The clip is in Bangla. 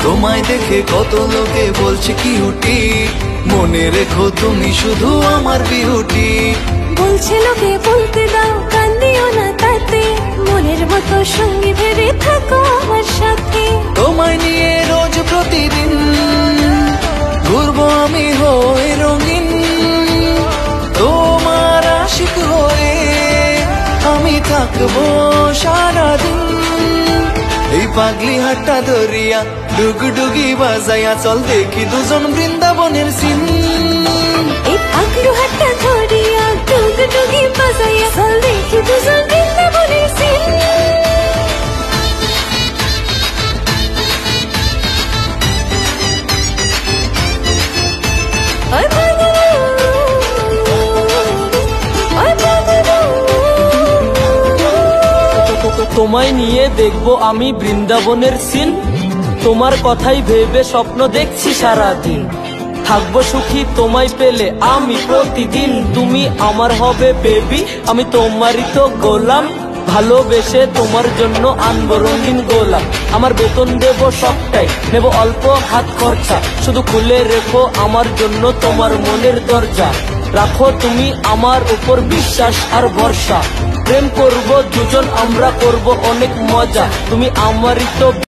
তোমায় দেখে কত লোকে বলছে কিউটি, মনে রেখো তুমি শুধু আমার বিউটি। বলছে লোকে বলতে দাও, কান দিও না তাতে, মনের মতো সঙ্গী ভেবে থাকো আমার সাথে। তোমায় নিয়ে রোজ প্রতিদিন ঘুরবো আমি হয়ে রঙিন, তোমার আশিক হয়ে আমি থাকবো সারাদিন। এই পাগলি হাটটা দরিয়া ডুগডুগি বাজাইয়া চল দেখি দুজন বৃন্দাবনের সিন। এই পাগলু হাতটা ধরিয়া ডুগডুগি বাজাইয়া চল দেখি দুজন বৃন্দাবনের সিন। তোমায় নিয়ে দেখবো আমি বৃন্দাবনের সিন, তোমার কথাই ভেবে স্বপ্ন দেখছি সারাদিন। থাকবো সুখী তোমায় পেলে আমি প্রতিদিন, তুমি আমার হবে বেবি, আমি তোমারই তো গোলাম। ভালোবেসে তোমার জন্য আনবো রঙিন গোলাপ, আমার বেতন দেব সবটাই, নেব অল্প হাত খরচা, শুধু খুলে রেখো আমার জন্য তোমার মনের দরজা। রাখো তুমি আমার উপর বিশ্বাস আর ভরসা, প্রেম করব দুজন আমরা, করব অনেক মজা, তুমি আমারই তো